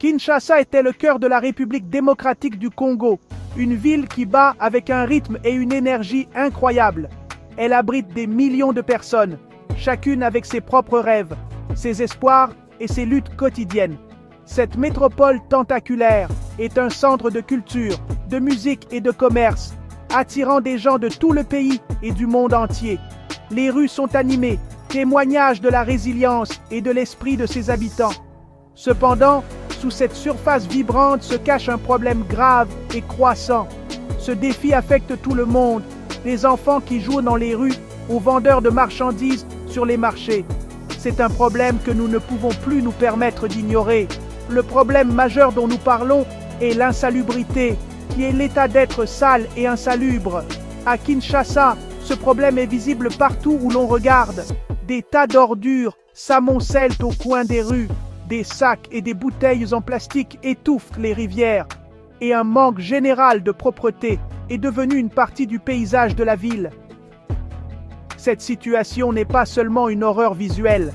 Kinshasa était le cœur de la République démocratique du Congo, une ville qui bat avec un rythme et une énergie incroyables. Elle abrite des millions de personnes, chacune avec ses propres rêves, ses espoirs et ses luttes quotidiennes. Cette métropole tentaculaire est un centre de culture, de musique et de commerce, attirant des gens de tout le pays et du monde entier. Les rues sont animées, témoignage de la résilience et de l'esprit de ses habitants. Cependant, sous cette surface vibrante se cache un problème grave et croissant. Ce défi affecte tout le monde, des enfants qui jouent dans les rues aux vendeurs de marchandises sur les marchés. C'est un problème que nous ne pouvons plus nous permettre d'ignorer. Le problème majeur dont nous parlons est l'insalubrité, qui est l'état d'être sale et insalubre. À Kinshasa, ce problème est visible partout où l'on regarde. Des tas d'ordures s'amoncellent au coin des rues. Des sacs et des bouteilles en plastique étouffent les rivières. Et un manque général de propreté est devenu une partie du paysage de la ville. Cette situation n'est pas seulement une horreur visuelle,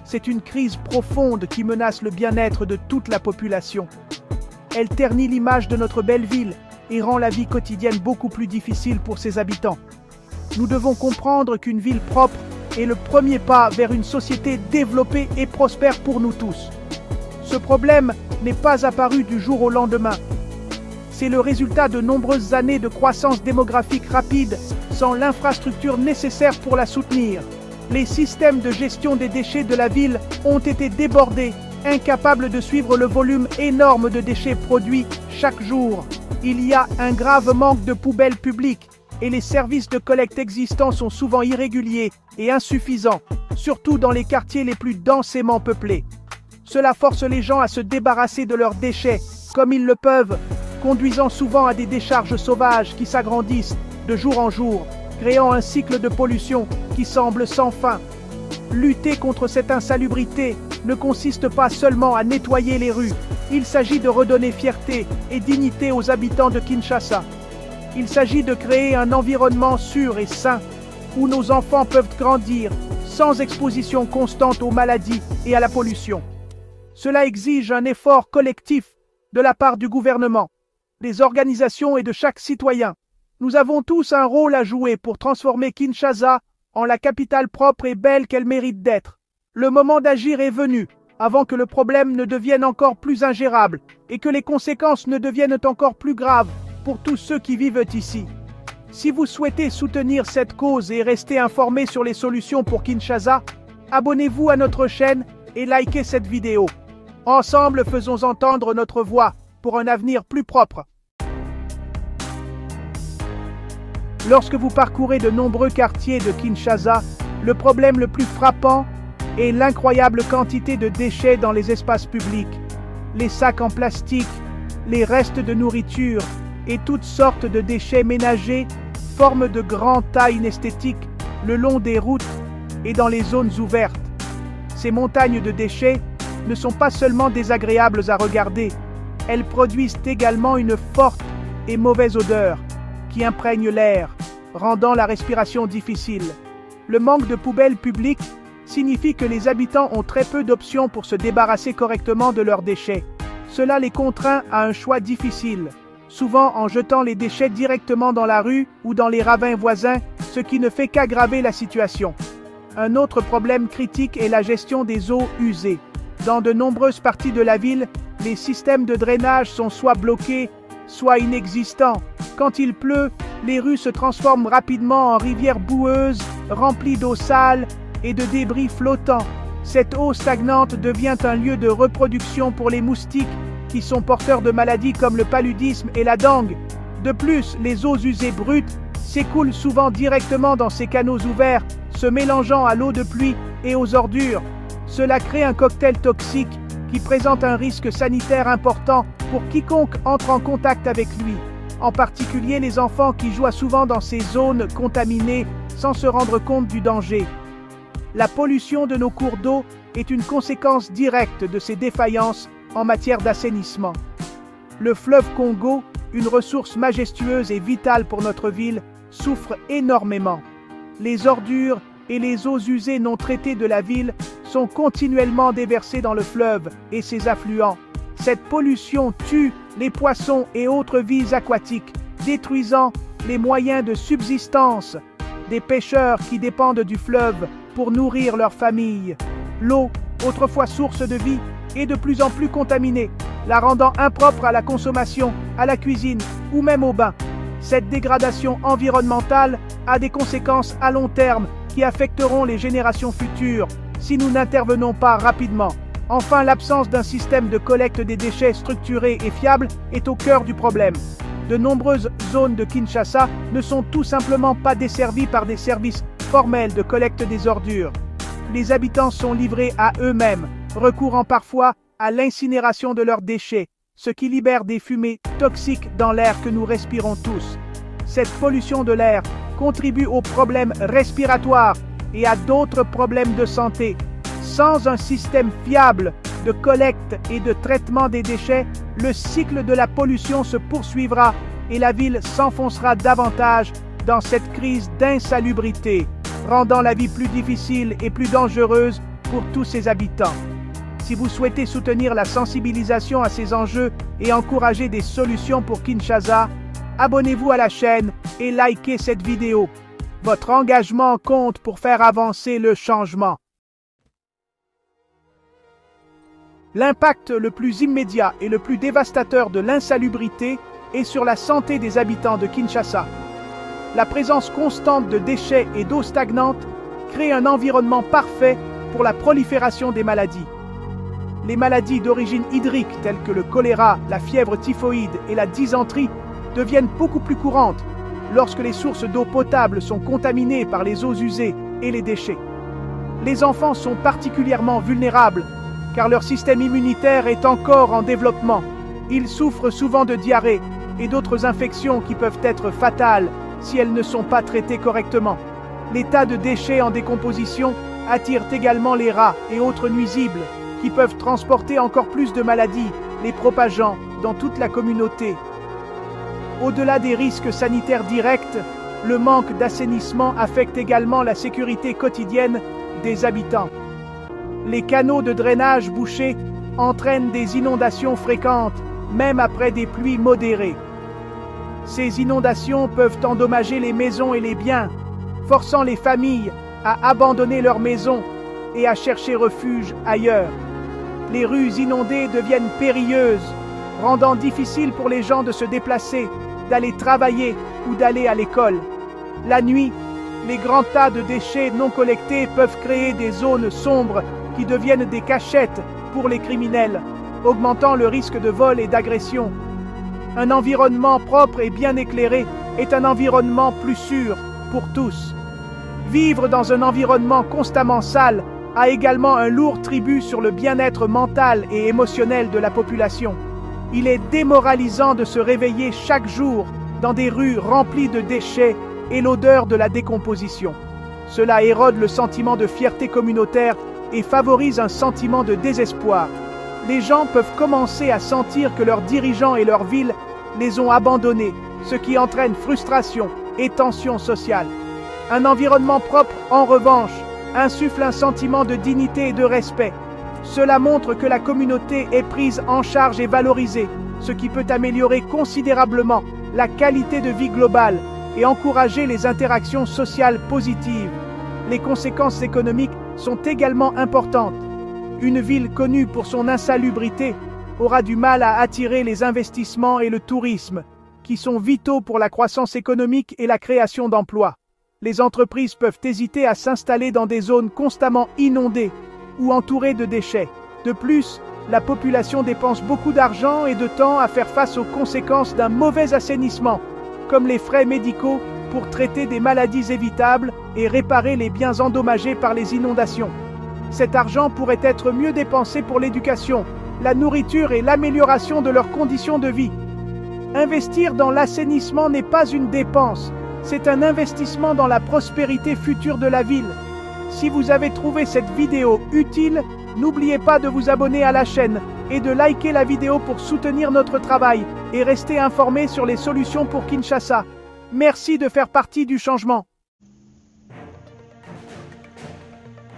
c'est une crise profonde qui menace le bien-être de toute la population. Elle ternit l'image de notre belle ville et rend la vie quotidienne beaucoup plus difficile pour ses habitants. Nous devons comprendre qu'une ville propre est le premier pas vers une société développée et prospère pour nous tous. Ce problème n'est pas apparu du jour au lendemain. C'est le résultat de nombreuses années de croissance démographique rapide sans l'infrastructure nécessaire pour la soutenir. Les systèmes de gestion des déchets de la ville ont été débordés, incapables de suivre le volume énorme de déchets produits chaque jour. Il y a un grave manque de poubelles publiques et les services de collecte existants sont souvent irréguliers et insuffisants, surtout dans les quartiers les plus densément peuplés. Cela force les gens à se débarrasser de leurs déchets comme ils le peuvent, conduisant souvent à des décharges sauvages qui s'agrandissent de jour en jour, créant un cycle de pollution qui semble sans fin. Lutter contre cette insalubrité ne consiste pas seulement à nettoyer les rues, il s'agit de redonner fierté et dignité aux habitants de Kinshasa. Il s'agit de créer un environnement sûr et sain, où nos enfants peuvent grandir sans exposition constante aux maladies et à la pollution. Cela exige un effort collectif de la part du gouvernement, des organisations et de chaque citoyen. Nous avons tous un rôle à jouer pour transformer Kinshasa en la capitale propre et belle qu'elle mérite d'être. Le moment d'agir est venu, avant que le problème ne devienne encore plus ingérable et que les conséquences ne deviennent encore plus graves pour tous ceux qui vivent ici. Si vous souhaitez soutenir cette cause et rester informé sur les solutions pour Kinshasa, abonnez-vous à notre chaîne et likez cette vidéo. Ensemble, faisons entendre notre voix pour un avenir plus propre. Lorsque vous parcourez de nombreux quartiers de Kinshasa, le problème le plus frappant est l'incroyable quantité de déchets dans les espaces publics. Les sacs en plastique, les restes de nourriture et toutes sortes de déchets ménagers forment de grands tas inesthétiques le long des routes et dans les zones ouvertes. Ces montagnes de déchets ne sont pas seulement désagréables à regarder, elles produisent également une forte et mauvaise odeur qui imprègne l'air, rendant la respiration difficile. Le manque de poubelles publiques signifie que les habitants ont très peu d'options pour se débarrasser correctement de leurs déchets. Cela les contraint à un choix difficile, souvent en jetant les déchets directement dans la rue ou dans les ravins voisins, ce qui ne fait qu'aggraver la situation. Un autre problème critique est la gestion des eaux usées. Dans de nombreuses parties de la ville, les systèmes de drainage sont soit bloqués, soit inexistants. Quand il pleut, les rues se transforment rapidement en rivières boueuses, remplies d'eau sale et de débris flottants. Cette eau stagnante devient un lieu de reproduction pour les moustiques qui sont porteurs de maladies comme le paludisme et la dengue. De plus, les eaux usées brutes s'écoulent souvent directement dans ces canaux ouverts, se mélangeant à l'eau de pluie et aux ordures. Cela crée un cocktail toxique qui présente un risque sanitaire important pour quiconque entre en contact avec lui, en particulier les enfants qui jouent souvent dans ces zones contaminées sans se rendre compte du danger. La pollution de nos cours d'eau est une conséquence directe de ces défaillances en matière d'assainissement. Le fleuve Congo, une ressource majestueuse et vitale pour notre ville, souffre énormément. Les ordures et les eaux usées non traitées de la ville sont continuellement déversées dans le fleuve et ses affluents. Cette pollution tue les poissons et autres vies aquatiques, détruisant les moyens de subsistance des pêcheurs qui dépendent du fleuve pour nourrir leurs familles. L'eau, autrefois source de vie, est de plus en plus contaminée, la rendant impropre à la consommation, à la cuisine ou même au bain. Cette dégradation environnementale a des conséquences à long terme qui affecteront les générations futures si nous n'intervenons pas rapidement. Enfin, l'absence d'un système de collecte des déchets structuré et fiable est au cœur du problème. De nombreuses zones de Kinshasa ne sont tout simplement pas desservies par des services formels de collecte des ordures. Les habitants sont livrés à eux-mêmes, recourant parfois à l'incinération de leurs déchets, ce qui libère des fumées toxiques dans l'air que nous respirons tous. Cette pollution de l'air contribue aux problèmes respiratoires et à d'autres problèmes de santé. Sans un système fiable de collecte et de traitement des déchets, le cycle de la pollution se poursuivra et la ville s'enfoncera davantage dans cette crise d'insalubrité, rendant la vie plus difficile et plus dangereuse pour tous ses habitants. Si vous souhaitez soutenir la sensibilisation à ces enjeux et encourager des solutions pour Kinshasa, abonnez-vous à la chaîne et likez cette vidéo. Votre engagement compte pour faire avancer le changement. L'impact le plus immédiat et le plus dévastateur de l'insalubrité est sur la santé des habitants de Kinshasa. La présence constante de déchets et d'eau stagnante crée un environnement parfait pour la prolifération des maladies. Les maladies d'origine hydrique telles que le choléra, la fièvre typhoïde et la dysenterie deviennent beaucoup plus courantes lorsque les sources d'eau potable sont contaminées par les eaux usées et les déchets. Les enfants sont particulièrement vulnérables car leur système immunitaire est encore en développement. Ils souffrent souvent de diarrhée et d'autres infections qui peuvent être fatales si elles ne sont pas traitées correctement. Les tas de déchets en décomposition attirent également les rats et autres nuisibles qui peuvent transporter encore plus de maladies, les propageant dans toute la communauté. Au-delà des risques sanitaires directs, le manque d'assainissement affecte également la sécurité quotidienne des habitants. Les canaux de drainage bouchés entraînent des inondations fréquentes, même après des pluies modérées. Ces inondations peuvent endommager les maisons et les biens, forçant les familles à abandonner leurs maisons et à chercher refuge ailleurs. Les rues inondées deviennent périlleuses, rendant difficile pour les gens de se déplacer, d'aller travailler ou d'aller à l'école. La nuit, les grands tas de déchets non collectés peuvent créer des zones sombres qui deviennent des cachettes pour les criminels, augmentant le risque de vol et d'agression. Un environnement propre et bien éclairé est un environnement plus sûr pour tous. Vivre dans un environnement constamment sale a également un lourd tribut sur le bien-être mental et émotionnel de la population. Il est démoralisant de se réveiller chaque jour dans des rues remplies de déchets et l'odeur de la décomposition. Cela érode le sentiment de fierté communautaire et favorise un sentiment de désespoir. Les gens peuvent commencer à sentir que leurs dirigeants et leur ville les ont abandonnés, ce qui entraîne frustration et tension sociale. Un environnement propre, en revanche, insuffle un sentiment de dignité et de respect. Cela montre que la communauté est prise en charge et valorisée, ce qui peut améliorer considérablement la qualité de vie globale et encourager les interactions sociales positives. Les conséquences économiques sont également importantes. Une ville connue pour son insalubrité aura du mal à attirer les investissements et le tourisme, qui sont vitaux pour la croissance économique et la création d'emplois. Les entreprises peuvent hésiter à s'installer dans des zones constamment inondées ou entourées de déchets. De plus, la population dépense beaucoup d'argent et de temps à faire face aux conséquences d'un mauvais assainissement, comme les frais médicaux pour traiter des maladies évitables et réparer les biens endommagés par les inondations. Cet argent pourrait être mieux dépensé pour l'éducation, la nourriture et l'amélioration de leurs conditions de vie. Investir dans l'assainissement n'est pas une dépense, c'est un investissement dans la prospérité future de la ville. Si vous avez trouvé cette vidéo utile, n'oubliez pas de vous abonner à la chaîne et de liker la vidéo pour soutenir notre travail et rester informé sur les solutions pour Kinshasa. Merci de faire partie du changement.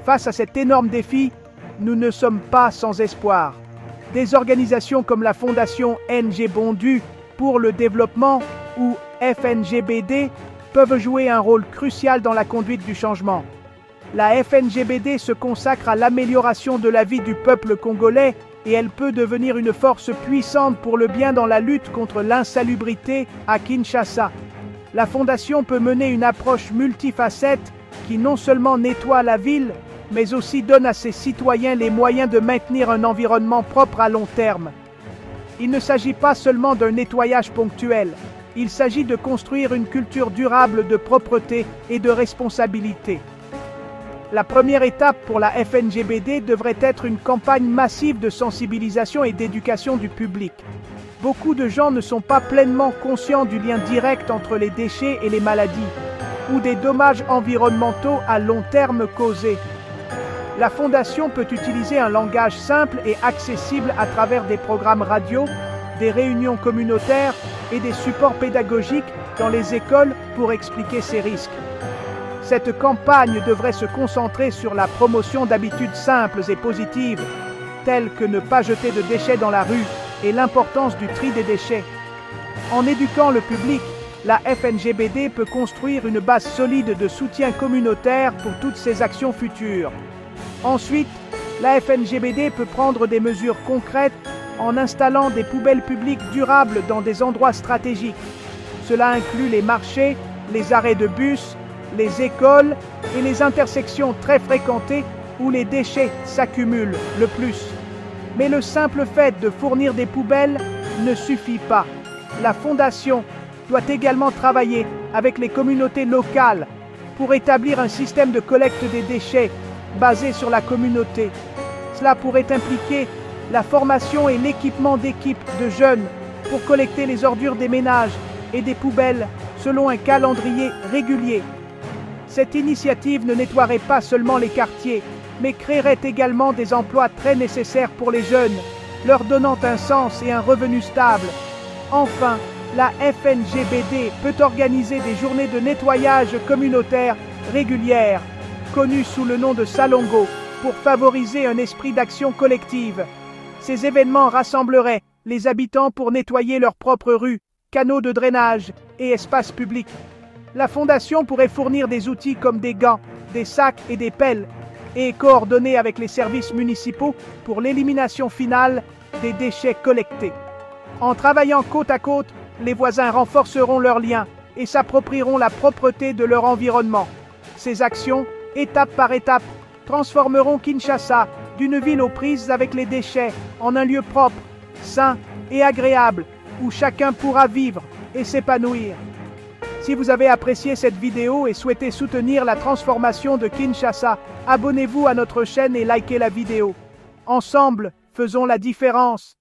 Face à cet énorme défi, nous ne sommes pas sans espoir. Des organisations comme la Fondation NG Bondu pour le développement ou FNGBD peuvent jouer un rôle crucial dans la conduite du changement. La FNGBD se consacre à l'amélioration de la vie du peuple congolais et elle peut devenir une force puissante pour le bien dans la lutte contre l'insalubrité à Kinshasa. La Fondation peut mener une approche multifacette qui non seulement nettoie la ville, mais aussi donne à ses citoyens les moyens de maintenir un environnement propre à long terme. Il ne s'agit pas seulement d'un nettoyage ponctuel, il s'agit de construire une culture durable de propreté et de responsabilité. La première étape pour la FNGBD devrait être une campagne massive de sensibilisation et d'éducation du public. Beaucoup de gens ne sont pas pleinement conscients du lien direct entre les déchets et les maladies, ou des dommages environnementaux à long terme causés. La Fondation peut utiliser un langage simple et accessible à travers des programmes radio, des réunions communautaires et des supports pédagogiques dans les écoles pour expliquer ces risques. Cette campagne devrait se concentrer sur la promotion d'habitudes simples et positives, telles que ne pas jeter de déchets dans la rue et l'importance du tri des déchets. En éduquant le public, la FNGBD peut construire une base solide de soutien communautaire pour toutes ces actions futures. Ensuite, la FNGBD peut prendre des mesures concrètes en installant des poubelles publiques durables dans des endroits stratégiques. Cela inclut les marchés, les arrêts de bus, les écoles et les intersections très fréquentées où les déchets s'accumulent le plus. Mais le simple fait de fournir des poubelles ne suffit pas. La Fondation doit également travailler avec les communautés locales pour établir un système de collecte des déchets basé sur la communauté. Cela pourrait impliquer la formation et l'équipement d'équipes de jeunes pour collecter les ordures des ménages et des poubelles selon un calendrier régulier. Cette initiative ne nettoierait pas seulement les quartiers, mais créerait également des emplois très nécessaires pour les jeunes, leur donnant un sens et un revenu stable. Enfin, la FNGBD peut organiser des journées de nettoyage communautaire régulières, connues sous le nom de Salongo, pour favoriser un esprit d'action collective. Ces événements rassembleraient les habitants pour nettoyer leurs propres rues, canaux de drainage et espaces publics. La Fondation pourrait fournir des outils comme des gants, des sacs et des pelles, et coordonner avec les services municipaux pour l'élimination finale des déchets collectés. En travaillant côte à côte, les voisins renforceront leurs liens et s'approprieront la propreté de leur environnement. Ces actions, étape par étape, transformeront Kinshasa d'une ville aux prises avec les déchets en un lieu propre, sain et agréable où chacun pourra vivre et s'épanouir. Si vous avez apprécié cette vidéo et souhaitez soutenir la transformation de Kinshasa, abonnez-vous à notre chaîne et likez la vidéo. Ensemble, faisons la différence.